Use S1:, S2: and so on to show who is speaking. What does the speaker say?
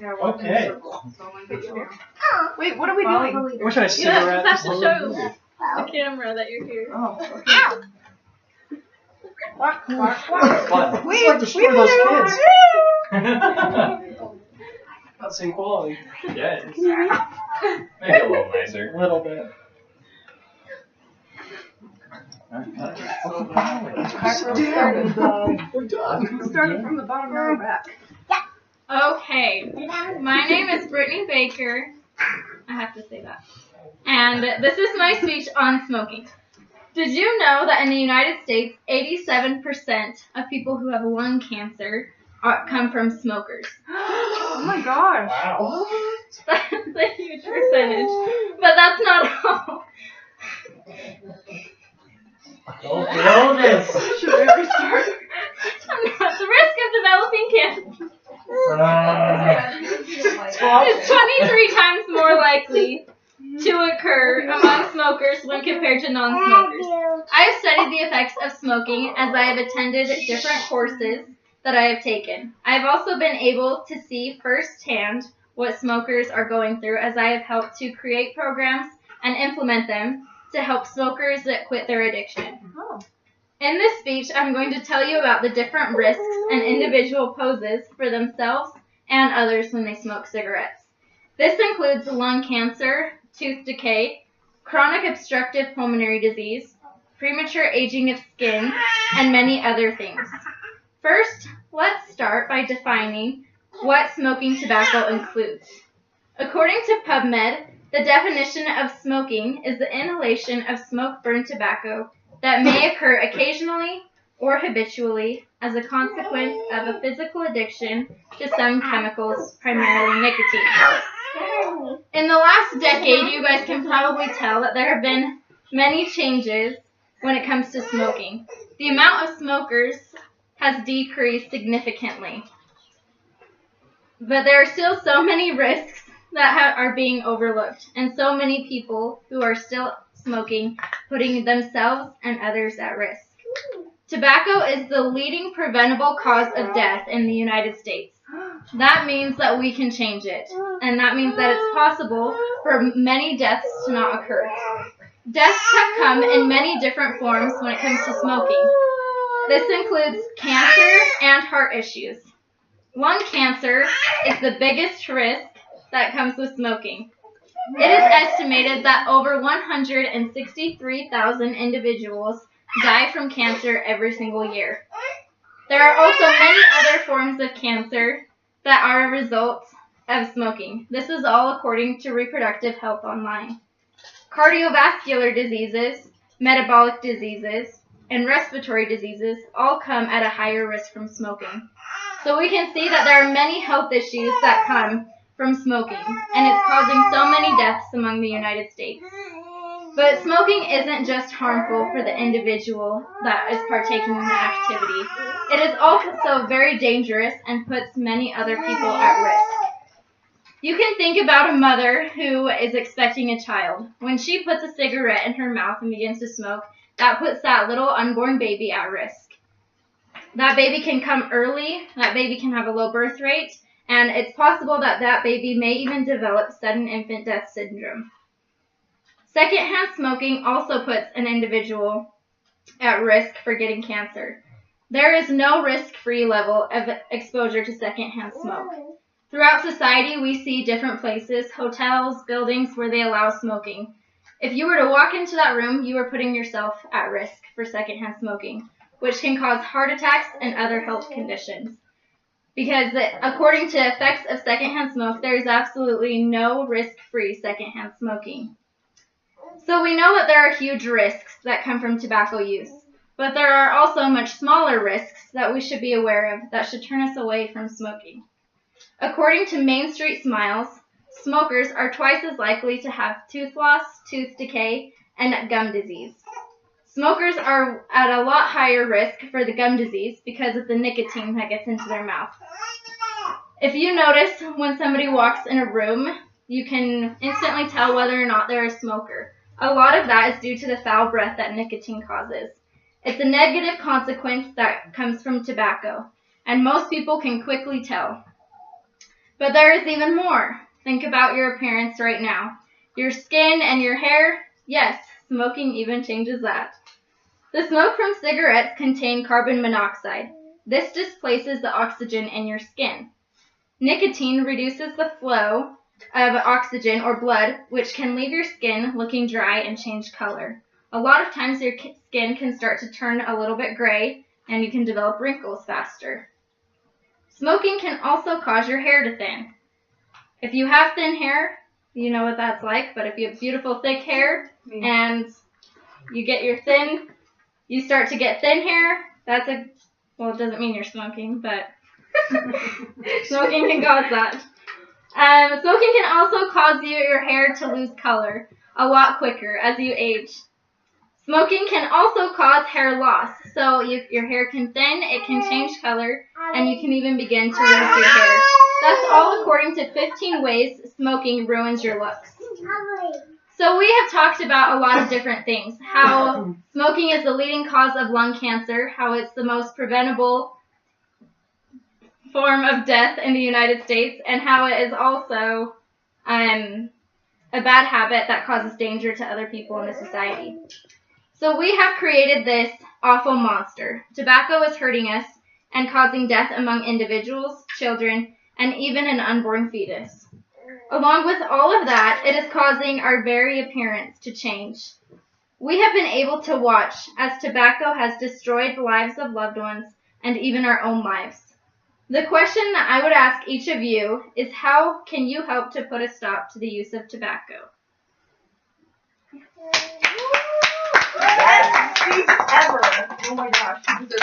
S1: Yeah, walk in a
S2: Okay.
S1: circle. So I'm gonna get you down. Wait, what are we doing?
S2: We're trying to
S3: You just
S2: cigarette.
S3: have to show the camera that you're here.
S1: Oh, okay. Walk, walk, walk.
S2: Fun.
S1: Wait,
S2: It's like to shore those kids. That's equality.
S4: Yes. Make it a little nicer.
S2: A little bit.
S1: We're done. Starting from the bottom, now we're back.
S3: Okay, my name is Brittany Baker. I have to say that. And this is my speech on smoking. Did you know that in the United States, 87% of people who have lung cancer come from smokers?
S1: Oh my gosh.
S2: Wow.
S3: That's a huge percentage. But that's not all.
S2: Don't blow this.
S1: Should we restart?
S3: The risk of developing cancer is 23 times more likely to occur among smokers when compared to non-smokers. I have studied the effects of smoking as I have attended different courses that I have taken. I have also been able to see firsthand what smokers are going through as I have helped to create programs and implement them to help smokers that quit their addiction.
S1: Oh.
S3: In this speech, I'm going to tell you about the different risks an individual poses for themselves and others when they smoke cigarettes. This includes lung cancer, tooth decay, chronic obstructive pulmonary disease, premature aging of skin, and many other things. First, let's start by defining what smoking tobacco includes. According to PubMed, the definition of smoking is the inhalation of smoke-burned tobacco that may occur occasionally or habitually as a consequence of a physical addiction to some chemicals, primarily nicotine. In the last decade, you guys can probably tell that there have been many changes when it comes to smoking. The amount of smokers has decreased significantly. But there are still so many risks that are being overlooked, and so many people who are still smoking, putting themselves and others at risk. Tobacco is the leading preventable cause of death in the United States. That means that we can change it, and that means that it's possible for many deaths to not occur. Deaths have come in many different forms when it comes to smoking. This includes cancer and heart issues. Lung cancer is the biggest risk that comes with smoking. It is estimated that over 163,000 individuals die from cancer every single year. There are also many other forms of cancer that are a result of smoking. This is all according to Reproductive Health Online. Cardiovascular diseases, metabolic diseases, and respiratory diseases all come at a higher risk from smoking. So we can see that there are many health issues that come from smoking, and it's causing so many deaths among the United States. But smoking isn't just harmful for the individual that is partaking in the activity. It is also very dangerous and puts many other people at risk. You can think about a mother who is expecting a child. When she puts a cigarette in her mouth and begins to smoke, that puts that little unborn baby at risk. That baby can come early, that baby can have a low birth rate, and it's possible that that baby may even develop sudden infant death syndrome. Secondhand smoking also puts an individual at risk for getting cancer. There is no risk-free level of exposure to secondhand smoke. Throughout society, we see different places, hotels, buildings where they allow smoking. If you were to walk into that room, you are putting yourself at risk for secondhand smoking, which can cause heart attacks and other health conditions. Because according to effects of secondhand smoke, there is absolutely no risk-free secondhand smoking. So we know that there are huge risks that come from tobacco use, but there are also much smaller risks that we should be aware of that should turn us away from smoking. According to Main Street Smiles, smokers are twice as likely to have tooth loss, tooth decay, and gum disease. Smokers are at a lot higher risk for the gum disease because of the nicotine that gets into their mouth. If you notice when somebody walks in a room, you can instantly tell whether or not they're a smoker. A lot of that is due to the foul breath that nicotine causes. It's a negative consequence that comes from tobacco, and most people can quickly tell. But there is even more. Think about your appearance right now. Your skin and your hair. Yes, smoking even changes that. The smoke from cigarettes contain carbon monoxide. This displaces the oxygen in your skin. Nicotine reduces the flow of oxygen or blood, which can leave your skin looking dry and change color. A lot of times your skin can start to turn a little bit gray, and you can develop wrinkles faster. Smoking can also cause your hair to thin. If you have thin hair, you know what that's like, but if you have beautiful thick hair and you start to get thin hair, it doesn't mean you're smoking, but smoking can cause that. Smoking can also cause your hair to lose color a lot quicker as you age. Smoking can also cause hair loss, so your hair can thin, it can change color, and you can even begin to lose your hair. That's all according to 15 ways smoking ruins your looks. So we have talked about a lot of different things. How smoking is the leading cause of lung cancer, how it's the most preventable form of death in the United States, and how it is also a bad habit that causes danger to other people in the society. So we have created this awful monster. Tobacco is hurting us and causing death among individuals, children, and even an unborn fetus. Along with all of that, it is causing our very appearance to change. We have been able to watch as tobacco has destroyed the lives of loved ones and even our own lives. The question that I would ask each of you is, how can you help to put a stop to the use of tobacco?
S1: Best speech ever. Oh my gosh, this is